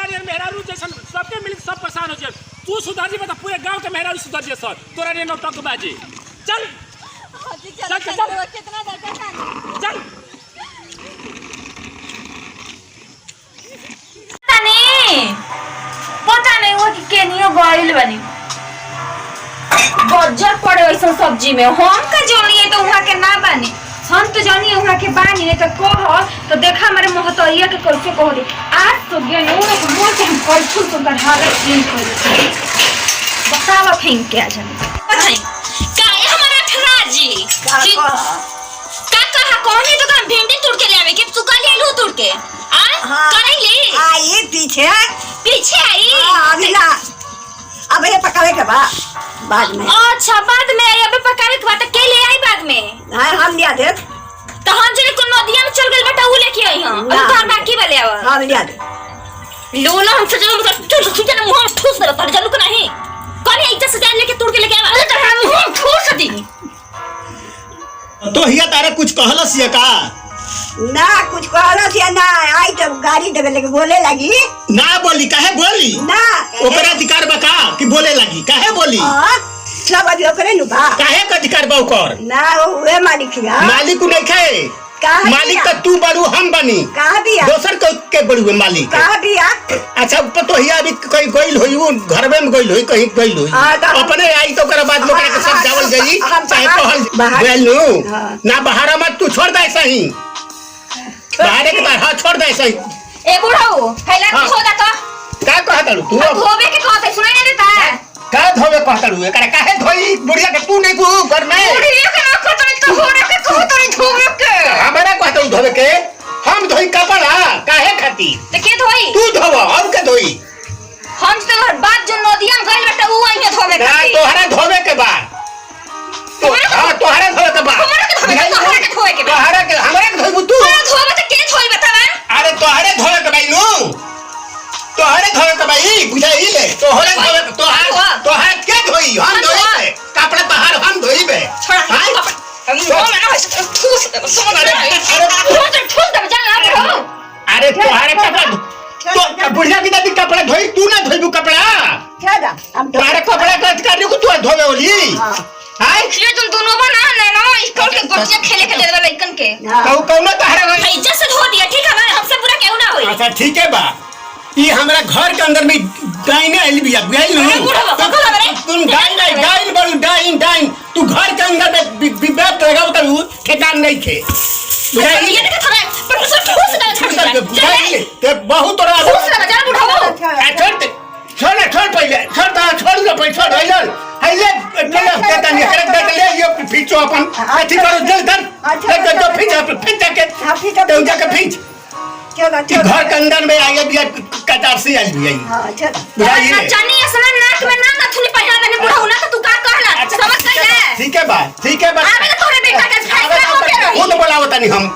सबके मिल सब परेशान हो जाए। तू सुधार जी बता पूरे गांव के मेहरारू सुधार जी सर तोरा ने नौटंक बाजी चल चल चल कितना दरकार चल पता नहीं वो कि केनियो गइल बनी बजर पड़े ऐसा सब्जी में हम का जानिए तो वहां के ना बनी हम तो जानिए वहां के बानी नहीं तो कह तो देखा हमारे मोहतरिया के कैसे कह दे आज तो गए वो बोल के हम कल फुल तो गढ़ावे क्लीन कर बतावा फेंक के आ जाने बताई काहे हमारा ठराजी का कहा कौन तो हम भिंडी तोड़ के ले आवे के तू का ले लू तोड़ के आ करैली आई पीछे आई अभी ना अब ये पकावे के बाद में अच्छा बाद में आई अबे पकावे के बाद के ले आई बाद में हां हम लिया दे तो हम जरे को नदिया में चल गेल बेटा उ लेके आई हां अब तोर बाकी वाले आवा हम लिया दे लोला हमसे जो तुझे ना मुंह ठूस दे पर जल्लू को नहीं कौन है इज्जत से जान लेके तोड़ के लेके आवा अरे तो हम मुंह ठूस दी तो हिया तारे कुछ कहलस ये का ना कुछ कहलो से ना आई तो गाड़ी देवे लेके बोले लगी ना बोली काहे बोली ना ओकरा अधिकार बका कि बोले लगी काहे बोली सब अभी ओकरे नु बा काहे का अधिकार बा ओकर ना ओए मालिक है मालिक नहीं खे मालिक का तू बड़ू हम बनी कहां बिया दोसर के बड़ू मालिक कहां बिया अच्छा तो हिया अभी कहीं गइल होई वो घर में गइल होई कहीं गइल होई अपने आई तो ओकरा बाद लोकरा के सब जावल गई चाहे कहल गइल ना बाहर मत तू छोड़ दे सही बाहर के बाहर हां छोड़ दे सही ए बुढ़ाऊ हैला छोड़ा का कहत तू धोबे के कहत सुनाई नहीं देता का धोबे कहत एकरा काहे धोई बुढ़िया के तू नहीं को घर में बुढ़िया के ना कहत तो होरे के कहत धोबे के हमरा कहत धोबे के हम धोई कपड़ा काहे खाती तो के धोई तू धोव और के धोई हम तो बात जो नदिया में गइल बेटा उ आई में धोबे के तोहरा धोबे के बाद तोहरा धोबे के बाद तोहरा के धोबे के तोहरा के हमरा के धोबू तू धोबे तो के धोई बतावा अरे तोहरे धोबे के भाई नु तोहरे धोबे के भाई बुझाई ले तोहरे धोबे तोहरा के धोई हम धोई कपड़ा बाहर हम धोईबे छोड़ा हम ना ठूस दे अरे तोहरे कपड़ा तो बुढ़िया की दादी कपड़ा धोई तू ना धोईबू कपड़ा क्या दा हम तोहरे कपड़ा कट कर को तू धोबे ओली हाय ये तुम दोनों बना ना स्कूल के बच्चे खेले के देवे लइकन के कौनो तहरा इज्जत से धो दिया ठीक है हमसे पूरा केहू ना होई अच्छा ठीक है बा ई हमरा घर के अंदर में डाइन आइल बिया बुझाई नु तुम डाइन बोल डाइन तू घर के अंदर में विवाद लगाओ तू ठेकान नहीं थे बुझाई ये देख थोड़ा पर ठूस दे बुझाई ते बहुत तोरा ठूस दे जा बुढ़ाओ छोड़ पहले छोड़ लो पहले छोड़ हाइले पहले कहता नहीं करक ले ये फीचो अपन अथी करो जल्द कर तो फीच के तो जाके फीच घर के अंदर में आगे भी कटार से आई भी आई हां चल ना जानी असला नाक में ना थुली पहिरा देने बुढ़ाऊ ना तो तू का कहला समझ गई है ठीक है बात आवे तो तोरे बेटा के फैसला हो गया वो तो बोलावत नहीं हम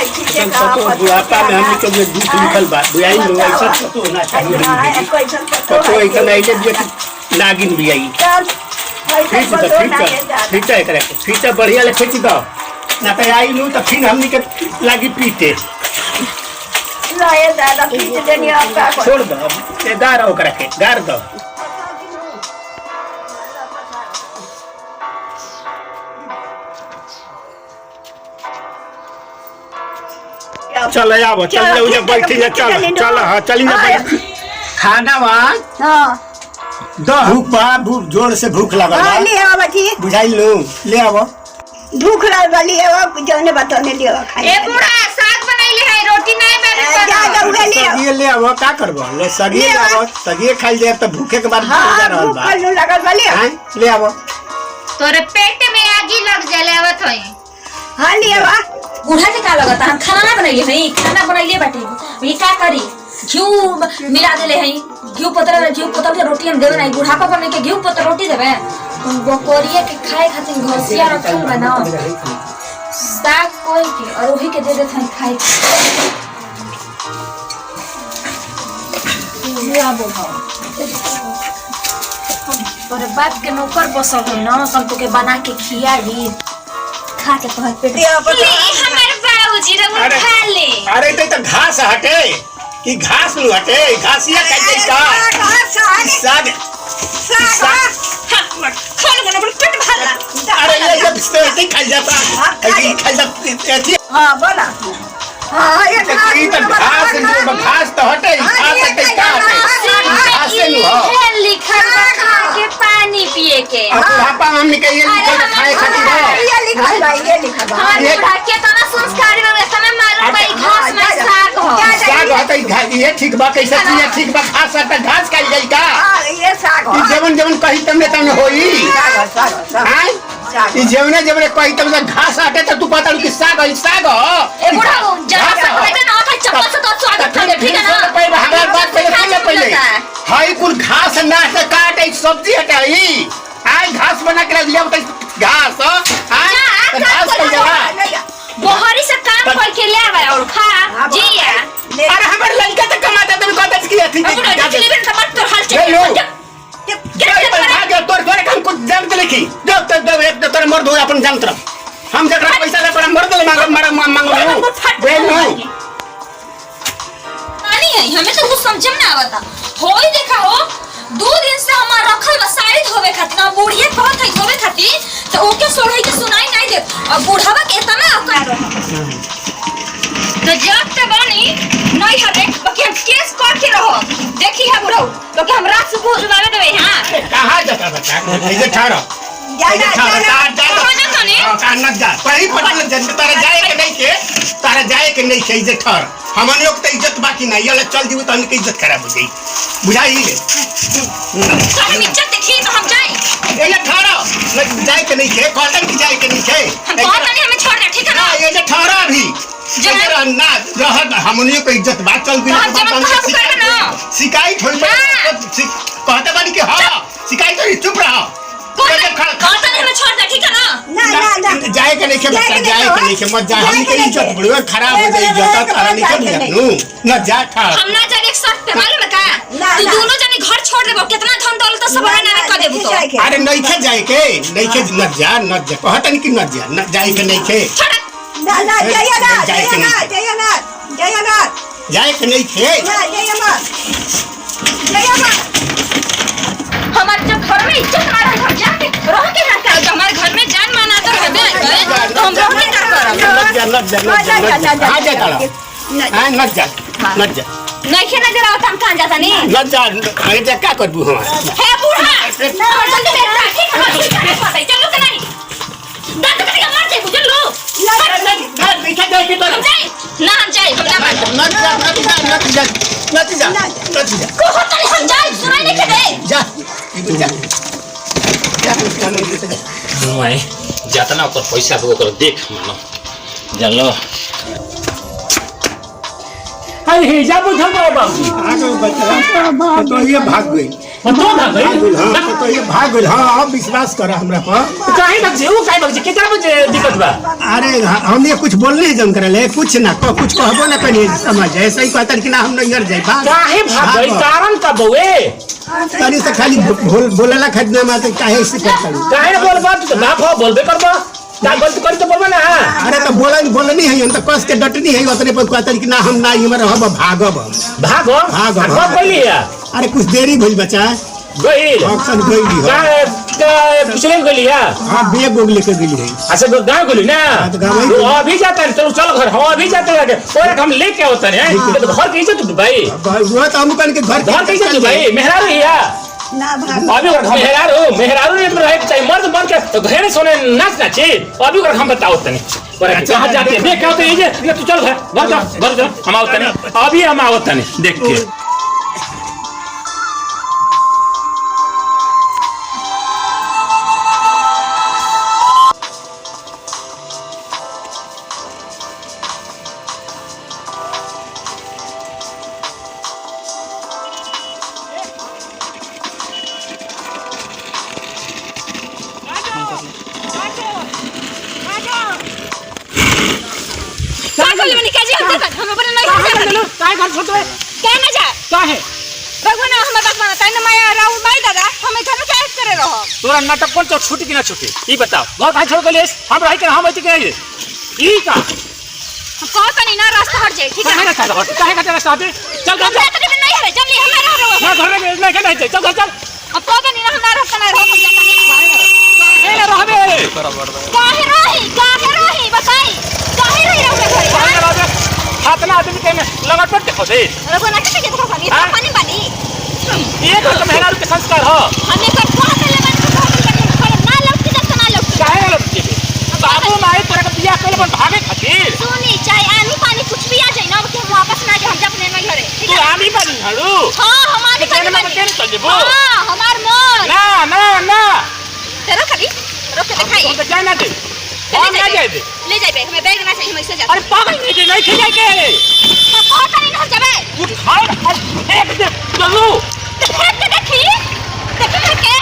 बुढ़ापा में हमने कभी दुख लिखल बा बुआई में ऐसा तो होना चाहिए तो ऐसा नहीं ले नागिन भी आई ठीक है करे ठीक है बढ़िया ले खींच दो ना तो आई लू तो फिर हमनी के लागी पीते ना ये दादा पीछे देनी आपका छोड़ दो ये गार हो करके गार दो चल आओ चल उधर बैठी जा चल चल हां चली ना खाना वहां हां दो भूख जोर से भूख लगल हां ले आओ बच्ची बुझाई लो ले आओ भूख लगल ले आओ जौने बताने ले आओ खाए ए बूढ़ा साग बनैले है रोटी नहीं बेली जा जा ले आओ सगिए ले आओ का करबो ले सगिए ले आओ सगिए खाई जाए तो भूखे के बाद जा रहल बा हां लगल बा ले हां ले आओ तोरे पेट में आगी लग जाले आवत होई हां ले आओ बूढ़ा के का लगता हम खाना ना बनैले हई खाना बनैले बाटे ये का करी घी मिला देले हई घी पतर के रोटी हम देबे नहीं बुढ़ापा पर के घी पतर रोटी देबे वो कोरिया के खाए खातिर घसिया रखल बना साग कोई के और वही के दे देत हई खाए या बोल पर बाप के नौकर बसल है ना सब तो के बना के खिया दी खा के तोहर पेट ले हमर बाबूजी रे खा ले अरे तो घास हटे कि घास नु हटे घासिया खाई जाई का साग खोल गना पेट भरला अरे ये जब से खाई जाता खाई जाती हां बोला हां ये घास तो हटे घास हटे का घास से नु हो लिखा खा के पानी पिए के पापा हमने के ये लिखल खाए खातिर ये लिखा बा ये के तना संस्कारी में तना मालूम भाई घास में साग हो साग हटे ये ठीक बा कैसे ये ठीक बा घास हटे घास खाई जाई का ये साग ई जवन कही तमने होई साग हां ई जवने कही तमने घास हटे तो तू पता कि साग ए बुढ़ा जरा सा पता ना था चप्पल से तो स्वागत कर ठीक है ना पहले हमार बात पहले हाई कुल घास ना से काटे सब्जी हटाई आई घास बना के लिया घास हां घास कर जरा बहरी से काम करके ले आवे और खा जिया अरे हमर लड़का तो कमाता तुम कहत की थी बुढ़ा जल्दी बिन समझ तो हाल ले लो क्या भाग तोर तोरे हम कुछ जान के लिखी दो एक तोरे मर दो अपन जान तरफ हम जकरा पैसा ले पर मर दे मांगो दे लो नहीं है हमें तो कुछ समझ में ना आवता होई देखा हो 2 दिन से हमार रखल बा साड़ी धोवे खातिर ना बुढ़िया कहत है धोवे खातिर तो ओके सोढ़ई के सुनाई नहीं दे और बुढ़ावा के इतना अकड़ तो जब ते बनी नहीं हटे बाकी हम केस कर के रहो देखी है बुढ़ऊ तो कि हम रात से भोज बनावे देवे हां कहां जाता बता ऐसे ठहरो तारा जाए के नहीं इज्जत ठहर हमन लोग तो इज्जत बाकी नहीं ये चल जीव तो हमके इज्जत खराब हो जाई बुझाई ले हम इज्जत देखी तो हम जाए ये ठहरो जाए के नहीं है कॉटन की जाए के नहीं है हम कहत नहीं हमें छोड़ दे ठीक है ना ये ठहरा भी जरा ना रह हमनियो को इज्जत बात चल भी शिकायत होई कहते बानी कि हां शिकायत होई चुप रहो कहत नहीं हमें छोड़ दे ठीक है ना जाए के नहीं मत जा हमनी के इज्जत बड़ो खराब हो जाई इज्जत तारा नहीं नु न जा खा हम ना जाने एक शर्त पे मालूम है का तू दोनों जने घर छोड़ देबो कितना धन दौलत सब ना कर देबो तो अरे नहीं खे जाए के नहीं खे न जा कहत नहीं कि न जा न जाए के नहीं खे ना जाए के नहीं खे हमारे जो घर में इज्जत आ रहा है हम जाके रह के ना कर हमारे घर में जान मान आता है तो हम रह के ना करब आ जा हां न जा नहीं खे नजर आवत हम कहां जाता नहीं न जा अरे जा का करबू हम हे बूढ़ा जल्दी बैठ ठीक है चलो के नहीं दांत कट के मार दे बुझल लो ना पीछे जाए के तो हम जाए हम ना जा को होता नहीं हम जाए सुनाई नहीं के दे जा मैं जितना ओकर पैसा दो ओकर देख मानो जानलो अरे जा बुझल बाबू आगे बच्चा तो ये भाग गई तो भाग गई हां तो ये भाग गई हां अब विश्वास कर हमरा पर काहे भाग जे वो काहे भाग जे केकरा बजे दिक्कत बा अरे हमने कुछ बोलने जन करले कुछ ना कुछ कहबो ना कनी समझ ऐसे ही कहतन कि ना हम नहीं जाए काहे भाग गई कारण का बउए तनी से खाली बोलला खजना में तो काहे से करतन काहे बोलबा तू ना भाव बोलबे करबा का गलती कर तो बोलबा ना। अरे तो बोलनी है हम तो कस के डटनी है उतने पर कहता कि ना हम ना हमर रहब भागब भागो कब बोली है। अरे कुछ देरी भइल बच्चा गइल ऑप्शन गइली हो का पिछले गइली है। हां बेग बोग लेके गेली है। अच्छा गांव गइली ना तो गाँव तो अभी जाता है तो चलो घर हम अभी जाते हैं और हम लेके होता है तो घर कैसे तू भाई वो तो हम कन के घर कैसे तू भाई मेहरारू है ना भाग अभी मेहरारू ने रहे चाहिए मर्द बन के तो घेरे सोने नाच नाचे अभी हम बताओ तनी और कहां जाते हैं देख क्या होते हैं ये तू चल घर जा हम आओ तनी अभी हम आओ तनी देख के काय घर छोड़ दे क्या ना जा का है भगवान हम बात माना ताई ना माया राहु भाई दादा हमें घर में क्या करे रहो तोरा नाटक कौन तो छूटी कि ना छूटी ई बताओ घर भाई छोड़ के ले हम रही के हम ऐसे के ई का कहो तनी ना रास्ता हट जाए ठीक है काहे का रास्ता हटे चल घर जा नहीं है जल्दी हमारा रहो ना घर में नहीं के नहीं चल चल अब कहो तनी ना हमारा रास्ता ना रहो ए रहबे काहे रही बताई काहे रही रहो घर हाथना आदमी के लगट पर देखो दे रघु ना के देखो पानी पानी ये तो मेहरारू के संस्कार हो हमें कर कहा ले मन ना लौट के ना लौट काहे लौट के बाबू माई तोरा के बियाह कइले बन भागे खातिर सुनी चाहे आनी पानी कुछ भी आ जाए ना कि हम वापस ना जाए हम अपने में घरे ठीक तू है आमी पानी हड़ू हां हमारी पानी में केन चल जेबो हां हमार मन ना ना ना तेरा खाली रोक के दिखाई तो जाना दे हम ना जाए दे ले जाए हमें बैग ना चाहिए हम ऐसे जाते अरे पागल नहीं खिजाए के तो कहो तनी ना जाबे उठाओ एक दे चलो फेंक के देखी के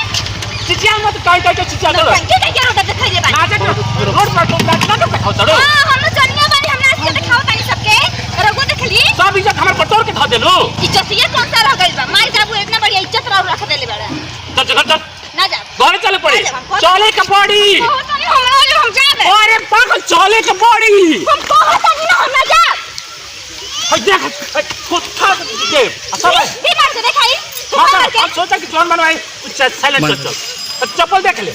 चिचिया मत काई चिचिया दो पंखे के रोड पे दिखाई ले बा ना जा रोड पर तो ना तो खाओ चलो हां हम जनिया बानी हमरा आज के दिखाओ तनी सबके रघु देख ली सब इज्जत हमर पटोर के धा देलो इज्जत ये कौन सा रह गइल बा माई बाबू इतना बढ़िया इज्जत रख देले बड़ा चल ना जा घर चले पड़ी चले के पड़ी कहो तनी हम जाबे अरे पागल चले के पड़ी हम कहो तनी ना हम ना जा देख कुत्ता के अच्छा भाई भी मार के दिखाई माता हम सोचा कि जोन बनवाई साइलेंट चल चप्पल देख ले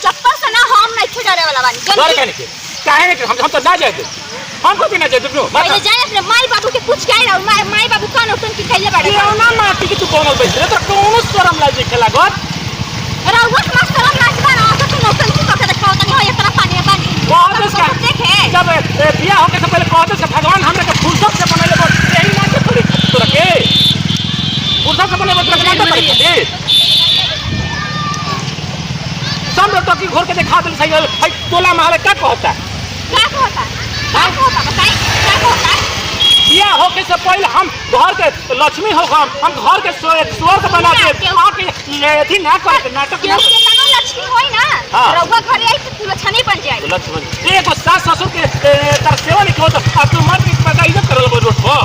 चप्पल से ना हम नहीं छुड़ाने वाला बानी घर कहने के काहे नहीं हम तो ना जाए दे हम को भी ना जाए दे पहले जाने अपने माई बाबू के पूछ के आई माई बाबू कौन होतन की खैले बाड़े ये ना माटी की तू कौन बैठ रे तो कौन शरम लाज खेला गत राउत मास्टर नाचबा ना तो तुम होतन की करके दिखाओ तनी हो इतना पानी में पानी बहुत इसका देखे जब बियाह होके से पहले कहते से भगवान हमरे के फुर्सत से बनले बस यही ना के थोड़ी तोरा के फुर्सत से बनले बस ना तो पड़ी सब तो की घोर के दिखा दे सही भाई तोला महल का कहता बताई क्या होता बियाह होके से पहले हम घर के लक्ष्मी हो हम घर के स्वर्ग बना के आके लेथी ना कर नाटक क्यों के तनो लक्ष्मी होई ना रउवा घरे आई तो लक्ष्मी बन जाई लक्ष्मी एक सास ससुर के तर सेवा नहीं हो तो अब तू मत की पता इज्जत करल बोल हो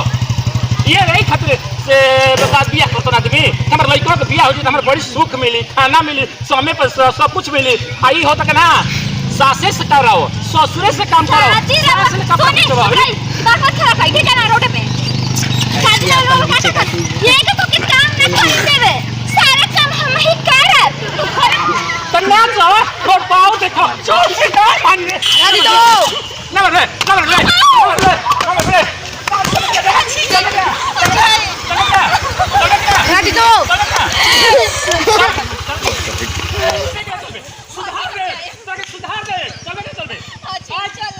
ये नहीं खातिर से बता बियाह करत आदमी हमर लइका के बियाह हो जे हमर बड़ी सुख मिली खाना मिली समय पर सब कुछ मिली आई हो तक ना सासे से कराओ ससुरे से काम कराओ सासे से काम कराओ बात खराब है ठीक है ना रोड पे शादी लोग का कर ये के तो किस काम न कर देवे सारा काम हम ही करब तो ना जाओ और पाओ देखो चोट से ना मानने अरे तो ना रे राजी तो सुधार दे चल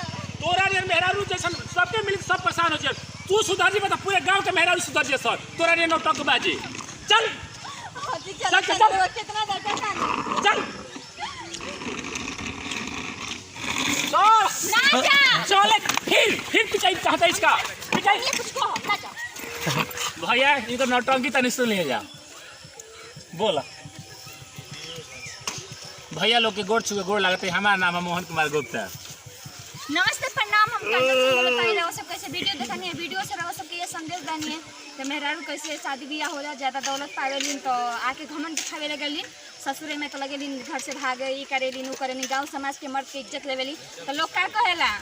तोरा ने मेहरारू जैसन सबके मिल सब परेशान हो जाए तू सुधार जी बता पूरे गांव के मेहरारू सुधार जे सर तोरा ने नौटंक बाजी चल कितना दरकार चले फिर पिटाई चाहता है इसका पिटाई कुछ कहो ना जा भैया इधर नौटंकी तनी सुन ले जा बोला भैया लोग के गोड़ छुके गोड़ लगते हमारा नाम है मोहन कुमार गुप्ता नमस्ते प्रणाम। हम कंचन पहले वो सब कैसे वीडियो देखनी है, वीडियो से वो सब के ये संदेश देनी है कि मेहरारू कैसे शादी ब्याह होला ज्यादा दौलत पावेलिन तो आके घमंड दिखावे लगलिन ससुरे में तो लगेली घर से भागे ई करेली नु करेली गांव समाज के मर्द के इज्जत लेवेली तो लोग का कहेला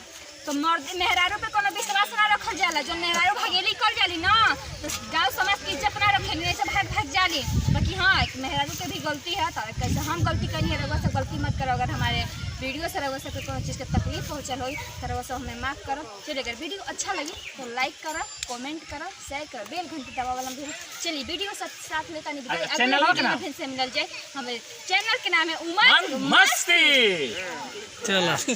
तो मर्द मेहरारू पे कोनो विश्वास ना रखल जाला जो मेहरारू भागेली कर जाली ना तो गांव समाज की इज्जत ना रखेली ऐसे भाग जाली बाकी हाँ मेहरारू के भी गलती है तो कैसे हम गलती करी है रउआ सब गलती मत करो अगर हमारे वीडियो से रउआ सबके कोनो चीज़ के तकलीफ पहुँचल हो तो रउआ सब हमें माफ़ करो चलिए अगर वीडियो अच्छा लगी तो लाइक करो कमेंट करो शेयर करो बेल घंटी दबा वाला भी चलिए वीडियो साथ लेता नहीं चैनल अगले वीडियो से मिल जाए हमें चैनल के नाम है उमंग मस्ती। चलो